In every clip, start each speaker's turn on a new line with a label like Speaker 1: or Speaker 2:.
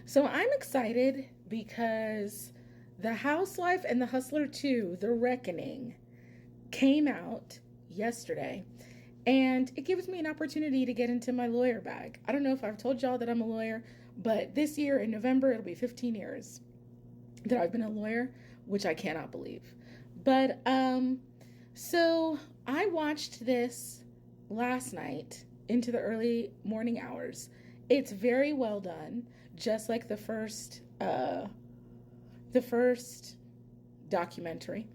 Speaker 1: So I'm excited because The Housewife and The Hustler 2, The Reckoning, came out yesterday. And it gives me an opportunity to get into my lawyer bag. I don't know if I've told y'all that I'm a lawyer, but this year in November, it'll be 15 years that I've been a lawyer, which I cannot believe. But so I watched this last night into the early morning hours. It's very well done, just like the first documentary.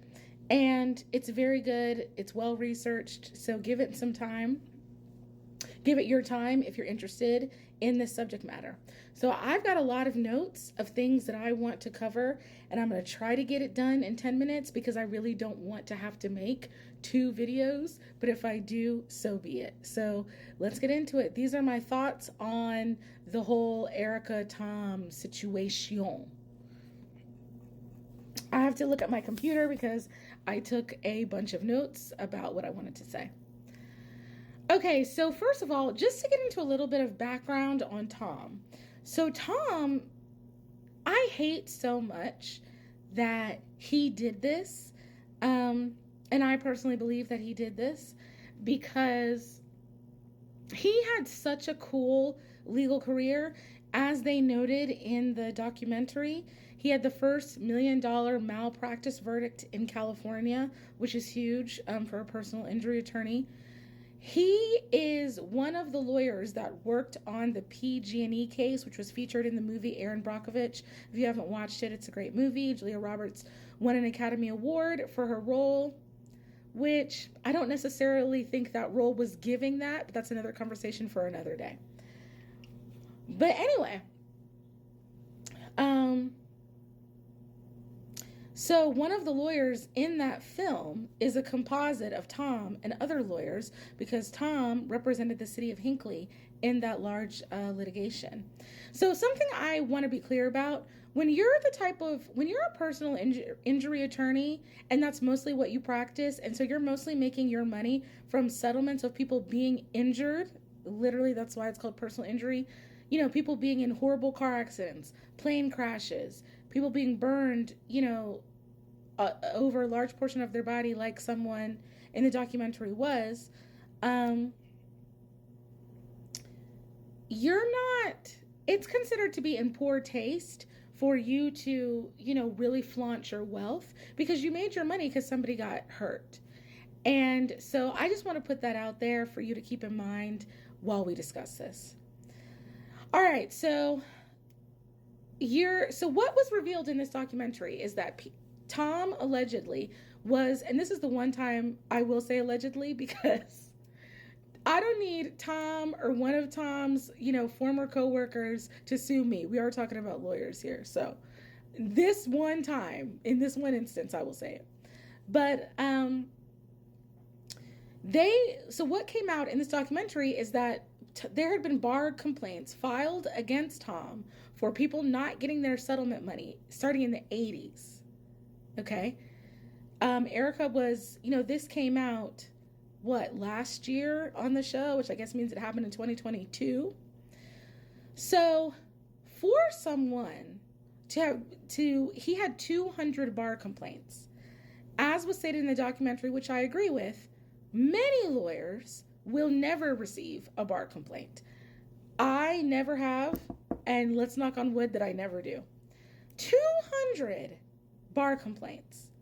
Speaker 1: And it's very good. It's well researched. So give it some time. Give it your time if you're interested in this subject matter. So I've got a lot of notes of things that I want to cover, and I'm going to try to get it done in 10 minutes because I really don't want to have to make two videos. But if I do, so be it. So let's get into it. These are my thoughts on the whole Erica Tom situation. I have to look at my computer because I took a bunch of notes about what I wanted to say. Okay, so first of all, just to get into a little bit of background on Tom. So, Tom, I hate so much that he did this. And I personally believe that he did this because he had such a cool legal career. As they noted in the documentary, he had the first $1 million malpractice verdict in California, which is huge for a personal injury attorney. He is one of the lawyers that worked on the PG&E case, which was featured in the movie Erin Brockovich. If you haven't watched it, it's a great movie. Julia Roberts won an Academy Award for her role, which I don't necessarily think that role was giving that, but that's another conversation for another day. But anyway, so one of the lawyers in that film is a composite of Tom and other lawyers because Tom represented the city of Hinckley in that large litigation. So something I want to be clear about, when you're a personal injury attorney, and that's mostly what you practice, and so you're mostly making your money from settlements of people being injured, literally that's why it's called personal injury, people being in horrible car accidents, plane crashes, people being burned, over a large portion of their body, like someone in the documentary was, it's considered to be in poor taste for you to, really flaunt your wealth because you made your money because somebody got hurt. And so I just want to put that out there for you to keep in mind while we discuss this. All right, so what was revealed in this documentary is that Tom allegedly was, and this is the one time I will say allegedly because I don't need Tom or one of Tom's, former coworkers to sue me. We are talking about lawyers here. So this one time, in this one instance, I will say it. But so what came out in this documentary is that there had been bar complaints filed against Tom for people not getting their settlement money starting in the 80s. Okay. Erica was, this came out, last year on the show, which I guess means it happened in 2022. So for someone he had 200 bar complaints. As was stated in the documentary, which I agree with, many lawyers will never receive a bar complaint. I never have, and let's knock on wood that I never do. 200 bar complaints.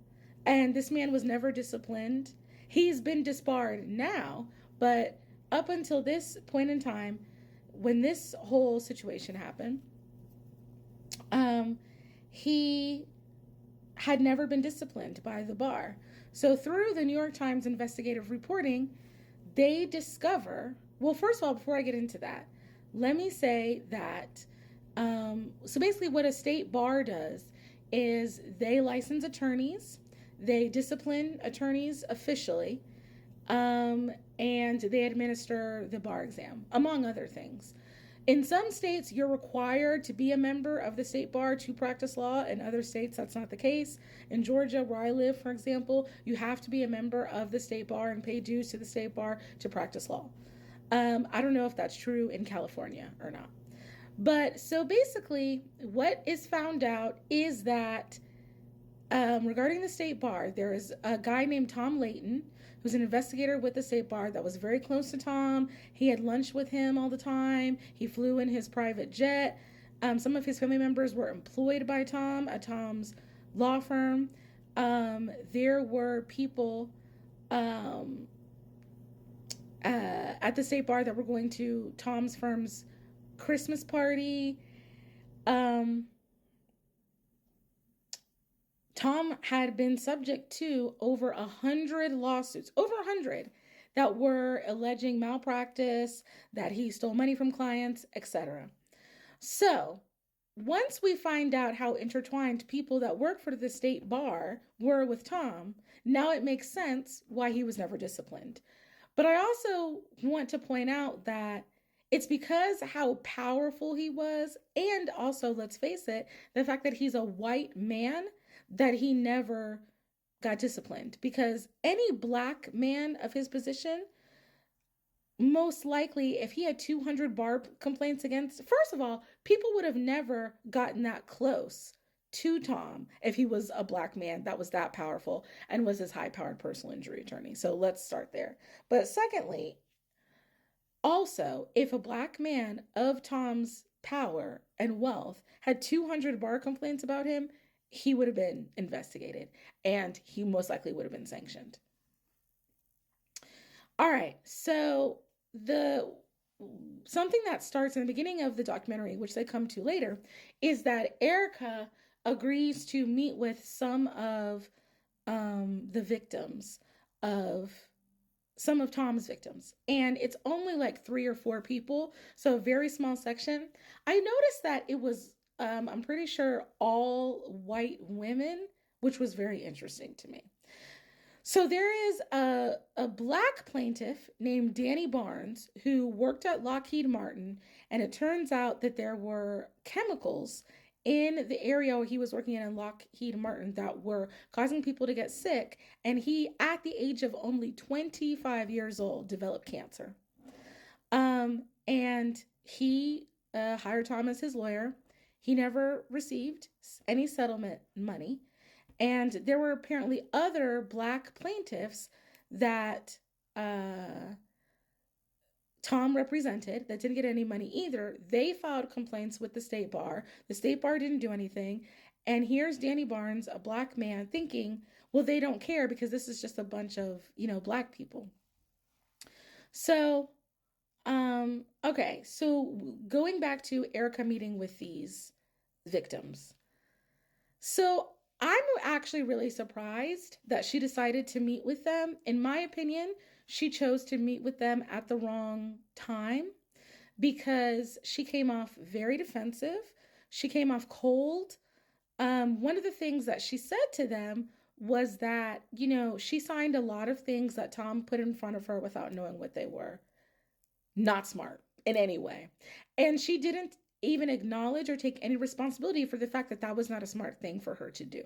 Speaker 1: And this man was never disciplined. He's been disbarred now, but up until this point in time, when this whole situation happened, he had never been disciplined by the bar. So through the New York Times investigative reporting, they discover, well, first of all, before I get into that, let me say that, so basically what a state bar does is they license attorneys, they discipline attorneys officially, and they administer the bar exam, among other things. In some states, you're required to be a member of the state bar to practice law. In other states, that's not the case. In Georgia, where I live, for example, you have to be a member of the state bar and pay dues to the state bar to practice law. I don't know if that's true in California or not. But so basically, what is found out is that regarding the state bar, there is a guy named Tom Layton who's an investigator with the state bar that was very close to Tom. He had lunch with him all the time. He flew in his private jet. Some of his family members were employed by Tom at Tom's law firm. There were people um, at the state bar that were going to Tom's firm's Christmas party. Um, Tom had been subject to over 100 lawsuits, over 100, that were alleging malpractice, that he stole money from clients, etc. So, once we find out how intertwined people that work for the state bar were with Tom, now it makes sense why he was never disciplined. But I also want to point out that it's because how powerful he was, and also, let's face it, the fact that he's a white man, that he never got disciplined. Because any black man of his position, most likely, if he had 200 bar complaints against, first of all, people would have never gotten that close to Tom if he was a black man that was that powerful and was his high powered personal injury attorney. So let's start there. But secondly, also, if a black man of Tom's power and wealth had 200 bar complaints about him, he would have been investigated and he most likely would have been sanctioned. All right, so the something that starts in the beginning of the documentary, which they come to later, is that Erica agrees to meet with some of the victims of some of Tom's victims. And it's only like 3 or 4 people, so a very small section. I noticed that it was, I'm pretty sure, all white women, which was very interesting to me. So there is a black plaintiff named Danny Barnes who worked at Lockheed Martin, and it turns out that there were chemicals in the area where he was working in Lockheed Martin that were causing people to get sick, and he, at the age of only 25 years old, developed cancer. And he hired Tom as his lawyer. He never received any settlement money. And there were apparently other black plaintiffs that Tom represented that didn't get any money either. They filed complaints with the state bar. The state bar didn't do anything. And here's Danny Barnes, a black man, thinking, well, they don't care because this is just a bunch of, black people. So, okay. So going back to Erica meeting with these victims. So I'm actually really surprised that she decided to meet with them. In my opinion, she chose to meet with them at the wrong time because she came off very defensive. She came off cold. One of the things that she said to them was that, she signed a lot of things that Tom put in front of her without knowing what they were. Not smart in any way. And she didn't even acknowledge or take any responsibility for the fact that that was not a smart thing for her to do.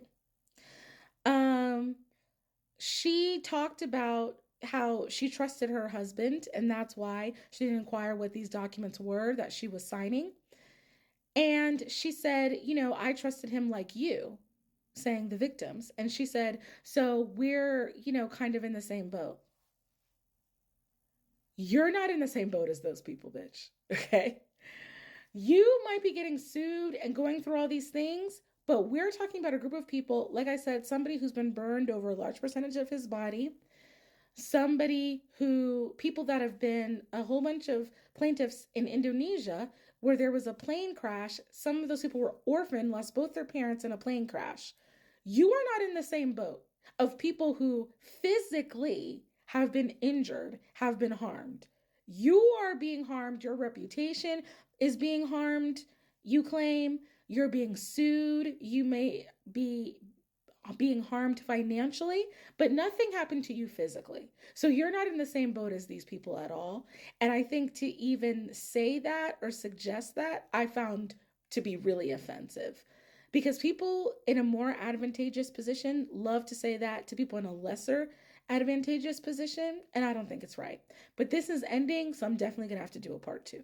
Speaker 1: She talked about how she trusted her husband, and that's why she didn't inquire what these documents were that she was signing. And she said, I trusted him like you, saying the victims. And she said, so we're, kind of in the same boat. You're not in the same boat as those people, bitch. Okay? You might be getting sued and going through all these things, but we're talking about a group of people, like I said, somebody who's been burned over a large percentage of his body, people that have been a whole bunch of plaintiffs in Indonesia where there was a plane crash. Some of those people were orphaned, lost both their parents in a plane crash. You are not in the same boat of people who physically have been injured, have been harmed. You are being harmed. Your reputation is being harmed. You claim you're being sued. You may be being harmed financially, but nothing happened to you physically. So you're not in the same boat as these people at all. And I think to even say that or suggest that, I found to be really offensive. Because people in a more advantageous position love to say that to people in a lesser advantageous position, and I don't think it's right. But this is ending, so I'm definitely going to have to do a part 2.